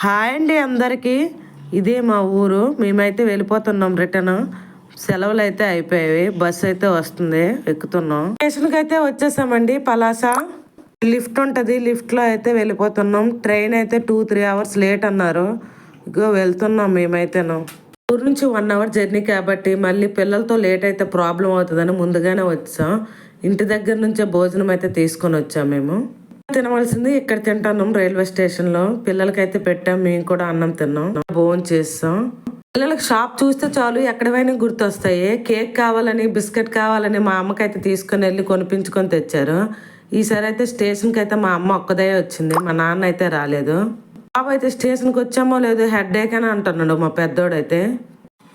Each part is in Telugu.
హాయ్ అండి అందరికీ. ఇదే మా ఊరు. మేమైతే వెళ్ళిపోతున్నాం రిటర్న్. సెలవులు అయితే అయిపోయాయి. బస్సు అయితే వస్తుంది, ఎక్కుతున్నాం. స్టేషన్కి అయితే వచ్చేసామండి. పలాస లిఫ్ట్ ఉంటుంది, లిఫ్ట్లో అయితే వెళ్ళిపోతున్నాం. ట్రైన్ అయితే 2-3 అవర్స్ లేట్ అన్నారు. ఇగో వెళ్తున్నాం మేమైతేను. ఊరు నుంచి 1 అవర్ జర్నీ కాబట్టి మళ్ళీ పిల్లలతో లేట్ అయితే ప్రాబ్లం అవుతుందని ముందుగానే వచ్చాం. ఇంటి దగ్గర నుంచే భోజనం అయితే తీసుకొని వచ్చాం. మేము తినవలసింది ఇక్కడ తింటాం రైల్వే స్టేషన్ లో. పిల్లలకైతే పెట్టాం, మేము కూడా అన్నం తిన్నాం, భోజనం చేస్తాం. పిల్లలకి షాప్ చూస్తే చాలు ఎక్కడైనా గుర్తొస్తాయి. కేక్ కావాలని, బిస్కెట్ కావాలని మా అమ్మకైతే తీసుకొని వెళ్ళి కొనిపించుకొని తెచ్చారు. ఈసారి అయితే స్టేషన్కి అయితే మా అమ్మ ఒక్కదే వచ్చింది, మా నాన్న అయితే రాలేదు. బాబు అయితే స్టేషన్కి వచ్చామో లేదు హెడ్ఏక్ అని అంటున్నాడు మా పెద్దోడైతే.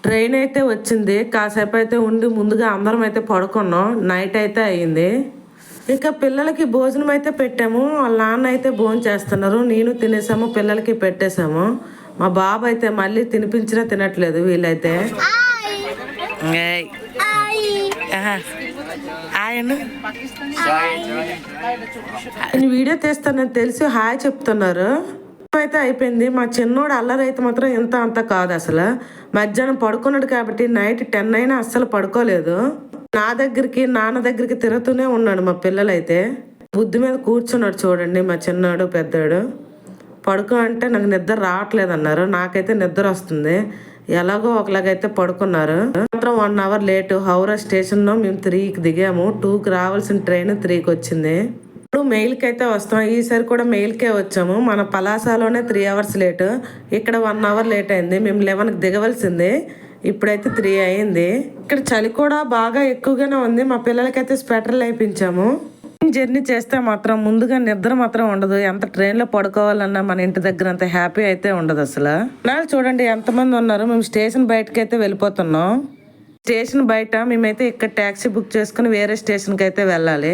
ట్రైన్ అయితే వచ్చింది, కాసేపు అయితే ఉండి ముందుగా అందరం అయితే పడుకున్నాం. నైట్ అయితే అయ్యింది. ఇక పిల్లలకి భోజనం అయితే పెట్టాము. వాళ్ళ నాన్న అయితే భోజనం చేస్తున్నారు, నేను తినేసాము, పిల్లలకి పెట్టేశాము. మా బాబు అయితే మళ్ళీ తినిపించినా తినట్లేదు. వీళ్ళైతే వీడియో తీస్తానని తెలిసి హాయ్ చెప్తున్నారు. అయితే అయిపోయింది. మా చిన్నోడు అల్లరి అయితే మాత్రం ఇంత అంత కాదు అసలు. మధ్యాహ్నం పడుకున్నాడు కాబట్టి నైట్ 10 అయినా అస్సలు పడుకోలేదు. నా దగ్గరికి నాన్న దగ్గరికి తిరుగుతూనే ఉన్నాడు. మా పిల్లలైతే బుద్ధి మీద కూర్చున్నాడు చూడండి. మా చిన్నాడు పెద్దాడు పడుకో అంటే నాకు నిద్ర రావట్లేదు అన్నారు. నాకైతే నిద్ర వస్తుంది. ఎలాగో ఒకలాగైతే పడుకున్నారు. మాత్రం 1 అవర్ లేటు. హౌరా స్టేషన్లో మేము 3కి దిగాము. 2కి రావాల్సిన ట్రైన్ 3కి వచ్చింది. ఇప్పుడు మెయిల్కి అయితే వస్తాం. ఈసారి కూడా మెయిల్కే వచ్చాము. మన పలాసలోనే 3 అవర్స్ లేటు, ఇక్కడ 1 అవర్ లేట్ అయింది. మేము 11కి దిగవలసింది, ఇప్పుడైతే 3 అయింది. ఇక్కడ చలి కూడా బాగా ఎక్కువగానే ఉంది. మా పిల్లలకైతే స్వెటర్లు వేయించాము. జర్నీ చేస్తే మాత్రం ముందుగా నిద్ర మాత్రం ఉండదు. ఎంత ట్రైన్లో పడుకోవాలన్నా మన ఇంటి దగ్గర అంత హ్యాపీ అయితే ఉండదు అసలు. చూడండి ఎంతమంది ఉన్నారు. మేము స్టేషన్ బయటకి అయితే వెళ్ళిపోతున్నాం. స్టేషన్ బయట మేమైతే ఇక్కడ ట్యాక్సీ బుక్ చేసుకుని వేరే స్టేషన్కి అయితే వెళ్ళాలి.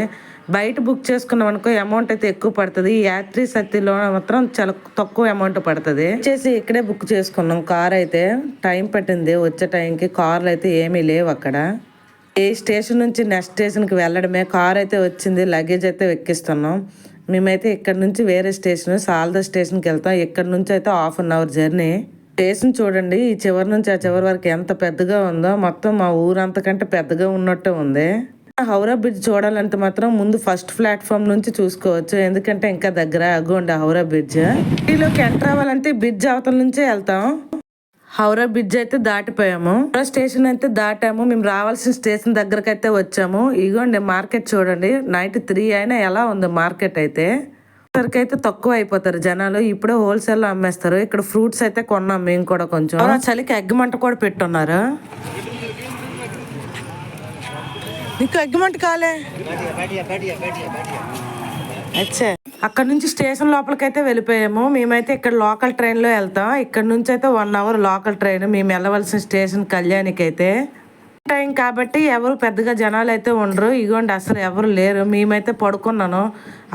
బయట బుక్ చేసుకున్నాం అనుకో అమౌంట్ అయితే ఎక్కువ పడుతుంది. యాత్రి శక్తిలో మాత్రం చాలా తక్కువ అమౌంట్ పడుతుంది. వచ్చేసి ఇక్కడే బుక్ చేసుకున్నాం. కార్ అయితే టైం పట్టింది వచ్చే టైంకి. కార్లు అయితే ఏమీ లేవు అక్కడ. ఏ స్టేషన్ నుంచి నెక్స్ట్ స్టేషన్కి వెళ్ళడమే. కార్ అయితే వచ్చింది, లగేజ్ అయితే ఎక్కిస్తున్నాం. మేమైతే ఇక్కడ నుంచి వేరే స్టేషన్ సాల్దా స్టేషన్కి వెళ్తాం. ఇక్కడ నుంచి అయితే 1/2 అవర్ జర్నీ. స్టేషన్ చూడండి ఈ చివరి నుంచి ఆ చివరి వరకు ఎంత పెద్దగా ఉందో. మొత్తం మా ఊరంతకంటే పెద్దగా ఉన్నట్టు ఉంది. హౌరా బ్రిడ్జ్ చూడాలంటే మాత్రం ముందు ఫస్ట్ ప్లాట్ఫామ్ నుంచి చూసుకోవచ్చు, ఎందుకంటే ఇంకా దగ్గర అగోండి హౌరా బ్రిడ్జ్. ఈలోకి ఎంటర్ అవ్వాలంటే బ్రిడ్జ్ అవతల నుంచే వెళ్తాం. హౌరా బ్రిడ్జ్ అయితే దాటిపోయాము. స్టేషన్ అయితే దాటాము. మేము రావాల్సిన స్టేషన్ దగ్గరకు అయితే వచ్చాము. ఇగోండి మార్కెట్ చూడండి. నైట్ 3 అయినా ఎలా ఉంది మార్కెట్ అయితే. అయితే తక్కువ అయిపోతారు జనాలు. ఇప్పుడే హోల్సేల్ లో అమ్మేస్తారు. ఇక్కడ ఫ్రూట్స్ అయితే కొన్నాం మేము కూడా. కొంచెం చలికి ఎగ్గమంట కూడా పెట్టున్నారు. నీకు అగ్గిమంట కాలే. అచ్చా అక్కడ నుంచి స్టేషన్ లోపలికైతే వెళ్ళిపోయాము. మేమైతే ఇక్కడ లోకల్ ట్రైన్లో వెళ్తాం. ఇక్కడ నుంచి అయితే 1 అవర్ లోకల్ ట్రైన్. మేము వెళ్ళవలసిన స్టేషన్ కళ్యాణికి అయితే టైం కాబట్టి ఎవరు పెద్దగా జనాలు అయితే ఉండరు. ఇగోండి అసలు ఎవరు లేరు. మేమైతే పడుకున్నాను.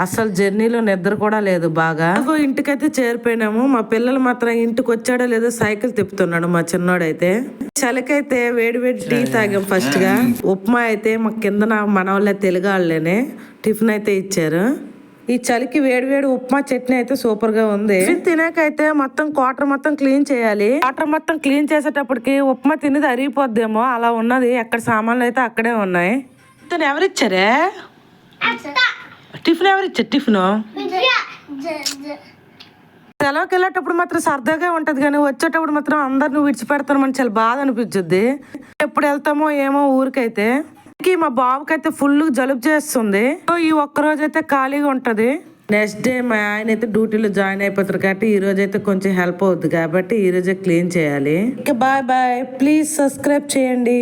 అసలు జర్నీలో నిద్ర కూడా లేదు బాగా. ఇంటికైతే చేరిపోయినాము. మా పిల్లలు మాత్రం ఇంటికి వచ్చాడో లేదో సైకిల్ తిప్పుతున్నాడు మా చిన్నోడైతే. చలికైతే వేడి వేడి టీ తాగాం ఫస్ట్ గా. ఉప్మా అయితే మా కింద మన వాళ్ళే తెలుగు వాళ్ళేనే టిఫిన్ అయితే ఇచ్చారు. ఈ చలికి వేడి వేడి ఉప్మా చట్నీ అయితే సూపర్ గా ఉంది. తినాకైతే మొత్తం క్వార్టర్ మొత్తం క్లీన్ చేయాలి. క్వార్టర్ మొత్తం క్లీన్ చేసేటప్పటికి ఉప్మా తినేది అరిగిపోద్దేమో అలా ఉన్నది. ఎక్కడ సామాన్లు అయితే అక్కడే ఉన్నాయి. తను ఎవరిచ్చారే టిఫిన్? ఎవరిచ్చారు టిఫిన్? సెలవుకి వెళ్ళేటప్పుడు మాత్రం సరదాగా ఉంటది, కానీ వచ్చేటప్పుడు మాత్రం అందరిని విడిచిపెడతామని చాలా బాధ అనిపించుద్ది. ఎప్పుడు వెళ్తామో ఏమో ఊరికైతే. మా బాబుకైతే ఫుల్ జలుబు చేస్తుంది. ఈ ఒక్కరోజు అయితే ఖాళీగా ఉంటది. నెక్స్ట్ డే మా ఆయన అయితే డ్యూటీలో జాయిన్ అయిపోతారు కాబట్టి ఈ రోజు అయితే కొంచెం హెల్ప్ అవుద్ది కాబట్టి ఈ రోజే క్లీన్ చేయాలి. Bye bye. ప్లీజ్ సబ్స్క్రైబ్ చేయండి.